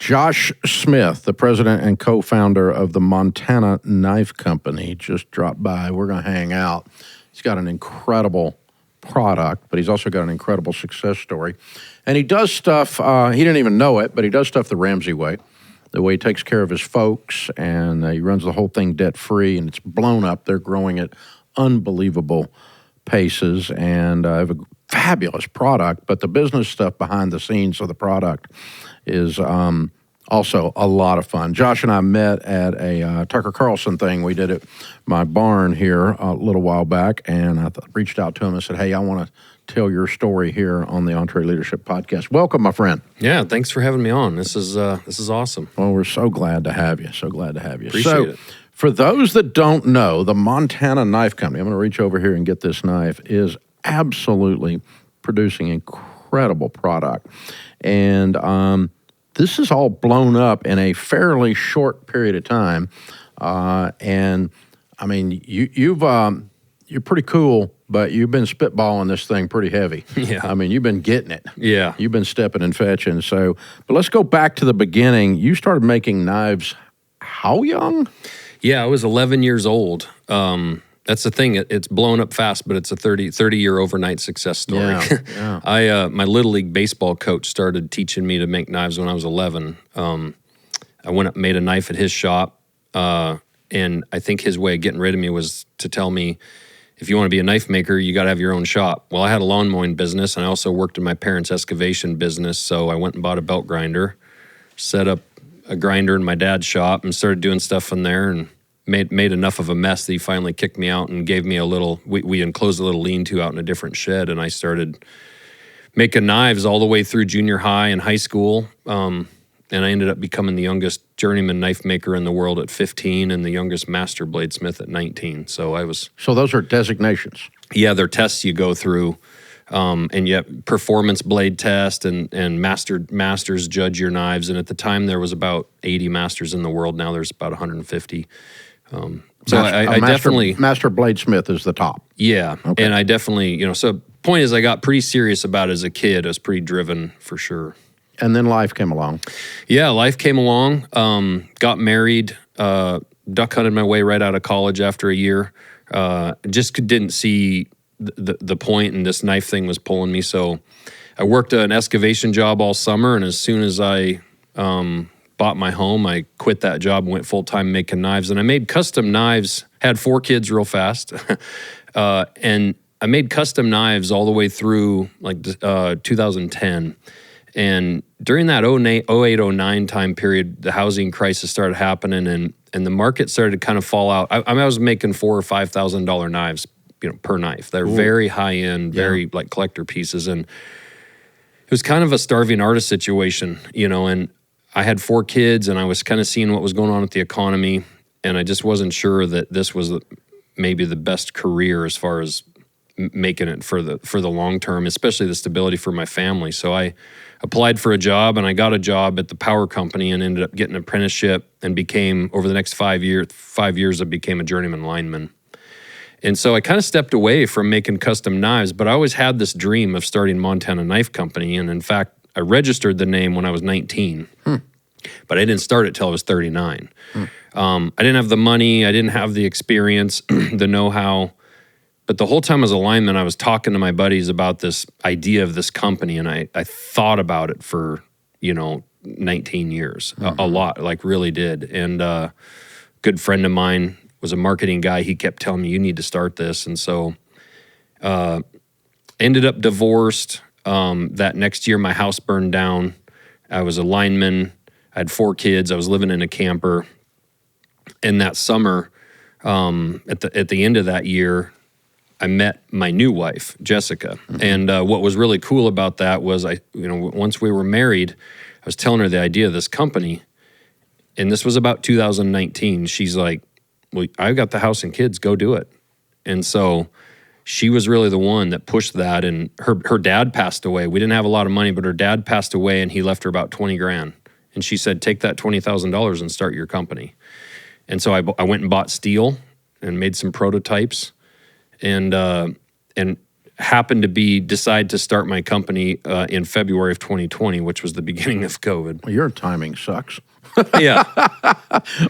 Josh Smith, the president and co-founder of the Montana Knife Company, just dropped by. We're going to hang out. He's got an incredible product, but he's also got an incredible success story. And he does stuff, he didn't even know it, but he does stuff the Ramsey way, the way he takes care of his folks, and he runs the whole thing debt-free, and it's blown up. They're growing at unbelievable paces, and have a fabulous product, but the business stuff behind the scenes of the product is also a lot of fun. Josh and I met at a Tucker Carlson thing we did at my barn here a little while back, and I reached out to him and said, hey, I want to tell your story here on the EntreLeadership podcast. Welcome, my friend. Yeah, thanks for having me on. This is awesome. Well, we're so glad to have you. So glad to have you. Appreciate it. For those that don't know, the Montana Knife Company, I'm going to reach over here and get this knife, is absolutely producing incredible product. And this is all blown up in a fairly short period of time. And I mean, you're pretty cool, but you've been spitballing this thing pretty heavy. Yeah. I mean, you've been getting it. Yeah. You've been stepping and fetching. So, but let's go back to the beginning. You started making knives how young? Yeah, I was 11 years old. That's the thing. It's blown up fast, but it's a 30-year overnight success story. Yeah. My Little League baseball coach started teaching me to make knives when I was 11. I went up and made a knife at his shop, and I think his way of getting rid of me was to tell me, if you want to be a knife maker, you got to have your own shop. Well, I had a lawn mowing business, and I also worked in my parents' excavation business, so I went and bought a belt grinder, set up a grinder in my dad's shop, and started doing stuff in there, and made enough of a mess that he finally kicked me out and gave me a little, we enclosed a little lean-to out in a different shed, and I started making knives all the way through junior high and high school, and I ended up becoming the youngest journeyman knife maker in the world at 15 and the youngest master bladesmith at 19. So those are designations. Yeah, they're tests you go through, and yet performance blade test and masters judge your knives, and at the time there was about 80 masters in the world. Now there's about 150. I definitely... Master Bladesmith is the top. Yeah, okay. And I definitely, so point is I got pretty serious about it as a kid. I was pretty driven for sure. And then life came along. Yeah, life came along, got married, duck hunted my way right out of college after a year. Just didn't see the point, and this knife thing was pulling me. So I worked an excavation job all summer, and as soon as I bought my home, I quit that job and went full-time making knives. And I made custom knives, had 4 kids real fast. And I made custom knives all the way through like 2010. And during that 08-09 time period, the housing crisis started happening, and the market started to kind of fall out. I was making $4,000 or $5,000 knives, per knife. They're very high-end, very like collector pieces. And it was kind of a starving artist situation, and I had 4 kids, and I was kind of seeing what was going on with the economy, and I just wasn't sure that this was maybe the best career as far as making it for the long term, especially the stability for my family. So I applied for a job, and I got a job at the power company and ended up getting an apprenticeship and became, over the next 5 years, I became a journeyman lineman. And so I kind of stepped away from making custom knives, but I always had this dream of starting Montana Knife Company, and in fact, I registered the name when I was 19, but I didn't start it till I was 39. I didn't have the money, I didn't have the experience, the know-how, but the whole time as a lineman, I was talking to my buddies about this idea of this company, and I thought about it for, 19 years, a lot, like really did. And a good friend of mine was a marketing guy. He kept telling me, you need to start this. And so ended up divorced. That next year, my house burned down. I was a lineman. I had 4 kids. I was living in a camper. And that summer, at the end of that year, I met my new wife, Jessica. Mm-hmm. And what was really cool about that was once we were married, I was telling her the idea of this company. And this was about 2019. She's like, well, I got the house and kids, go do it. And so she was really the one that pushed that, and her dad passed away. We didn't have a lot of money, but her dad passed away, and he left her about $20,000. And she said, take that $20,000 and start your company. And so I went and bought steel and made some prototypes. And happened to decide to start my company in February of 2020, which was the beginning of COVID. Well, your timing sucks. Yeah.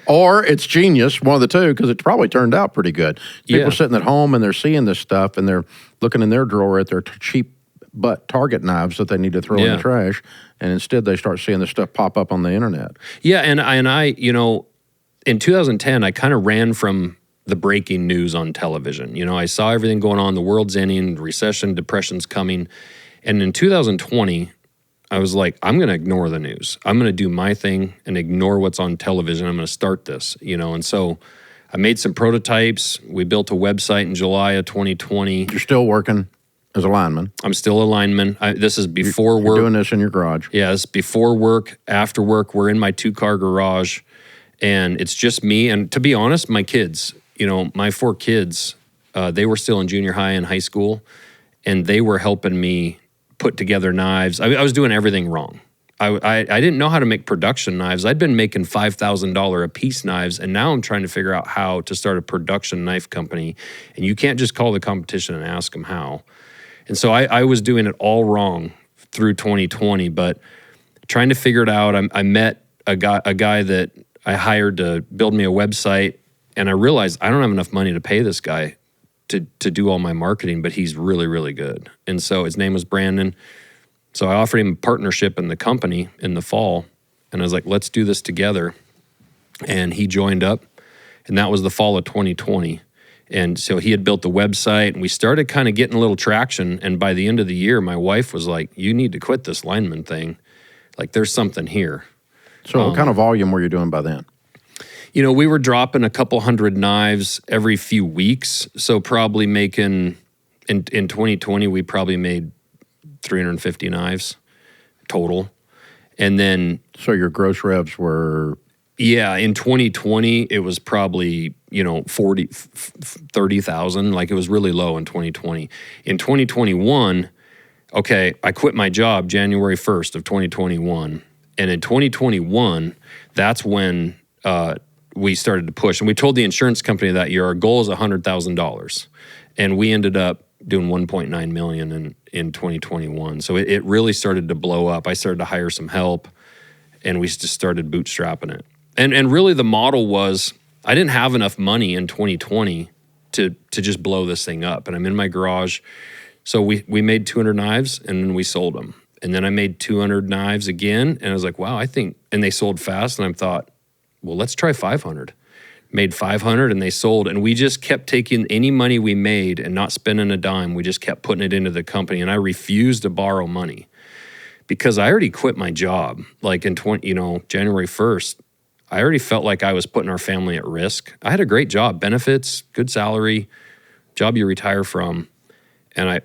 Or it's genius, one of the two, because it probably turned out pretty good. People Yeah. sitting at home and they're seeing this stuff and they're looking in their drawer at their cheap butt Target knives that they need to throw in the trash, and instead they start seeing this stuff pop up on the internet. Yeah, and I, in 2010, I kind of ran from the breaking news on television. I saw everything going on, the world's ending, recession, depression's coming. And in 2020, I was like, I'm going to ignore the news. I'm going to do my thing and ignore what's on television. I'm going to start this, And so I made some prototypes. We built a website in July of 2020. You're still working as a lineman. I'm still a lineman. This is before work. You're doing this in your garage. Yeah, it's before work, after work. We're in my 2-car garage, and it's just me. And to be honest, my kids, my 4 kids, they were still in junior high and high school, and they were helping me put together knives. I was doing everything wrong. I didn't know how to make production knives. I'd been making $5,000 a piece knives, and now I'm trying to figure out how to start a production knife company. And you can't just call the competition and ask them how. And so I was doing it all wrong through 2020, but trying to figure it out. I met a guy that I hired to build me a website, and I realized I don't have enough money to pay this guy to do all my marketing, but he's really, really good. And so his name was Brandon. So I offered him a partnership in the company in the fall, and I was like, let's do this together. And he joined up, and that was the fall of 2020. And so he had built the website, and we started kind of getting a little traction. And by the end of the year, my wife was like, you need to quit this lineman thing. Like, there's something here. So what kind of volume were you doing by then? We were dropping a couple hundred knives every few weeks. So probably making, in 2020, we probably made 350 knives total. And then... So your gross revs were... Yeah, in 2020, it was probably, 30,000. Like, it was really low in 2020. In 2021, okay, I quit my job January 1st of 2021. And in 2021, that's when we started to push. And we told the insurance company that year, our goal is $100,000. And we ended up doing $1.9 million in 2021. So it really started to blow up. I started to hire some help, and we just started bootstrapping it. And really the model was, I didn't have enough money in 2020 to just blow this thing up. And I'm in my garage. So we made 200 knives, and then we sold them. And then I made 200 knives again, and I was like, wow, and they sold fast. And I thought, well, let's try 500. Made 500, and they sold. And we just kept taking any money we made and not spending a dime. We just kept putting it into the company. And I refused to borrow money because I already quit my job. Like in January 1st, I already felt like I was putting our family at risk. I had a great job, benefits, good salary, job you retire from. And I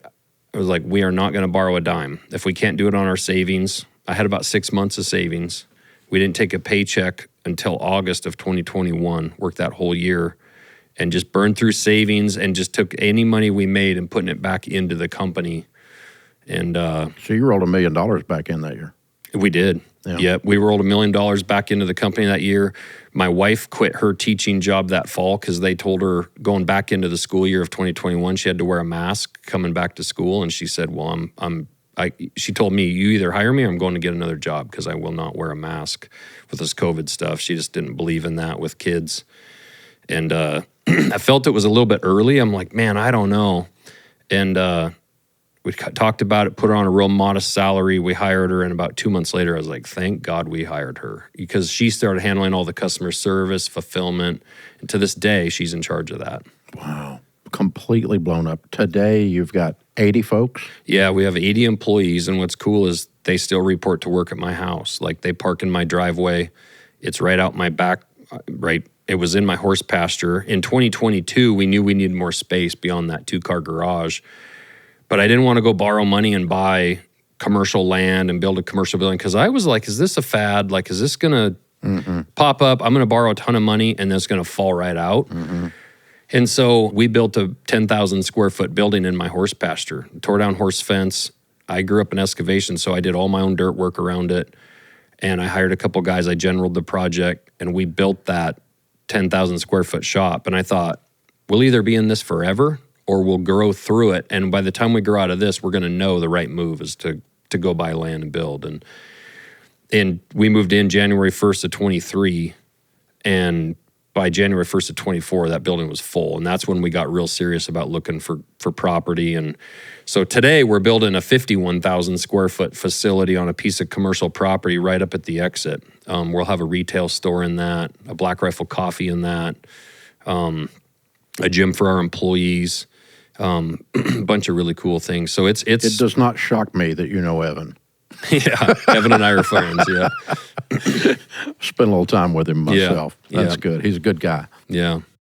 was like, we are not going to borrow a dime. If we can't do it on our savings, I had about 6 months of savings. We didn't take a paycheck until August of 2021, worked that whole year, and just burned through savings and just took any money we made and putting it back into the company. And so you rolled $1 million back in that year. We did. Yeah. We rolled $1 million back into the company that year. My wife quit her teaching job that fall because they told her going back into the school year of 2021, she had to wear a mask coming back to school. And she said, well, she told me, you either hire me or I'm going to get another job because I will not wear a mask with this COVID stuff. She just didn't believe in that with kids. And I felt it was a little bit early. I'm like, man, I don't know. And we talked about it, put her on a real modest salary. We hired her, and about 2 months later, I was like, thank God we hired her, because she started handling all the customer service, fulfillment, and to this day, she's in charge of that. Wow. Completely blown up. Today, you've got 80 folks? Yeah, we have 80 employees, and what's cool is they still report to work at my house. Like, they park in my driveway. It's right out my back, right? It was in my horse pasture. In 2022, we knew we needed more space beyond that 2-car garage. But I didn't want to go borrow money and buy commercial land and build a commercial building, because I was like, is this a fad? Like, is this going to pop up? I'm going to borrow a ton of money and then it's going to fall right out. Mm-hmm. And so we built a 10,000 square foot building in my horse pasture, tore down horse fence. I grew up in excavation, so I did all my own dirt work around it. And I hired a couple guys. I generaled the project, and we built that 10,000 square foot shop. And I thought, we'll either be in this forever or we'll grow through it. And by the time we grow out of this, we're going to know the right move is to go buy land and build. And we moved in January 1st of 23, and by January 1st of 24, that building was full. And that's when we got real serious about looking for property. And so today we're building a 51,000 square foot facility on a piece of commercial property right up at the exit. We'll have a retail store in that, a Black Rifle Coffee in that, a gym for our employees, a bunch of really cool things. So it does not shock me that you know Evan. Yeah, Evan and I are friends, yeah. Spent a little time with him myself. Yeah, That's good. He's a good guy. Yeah.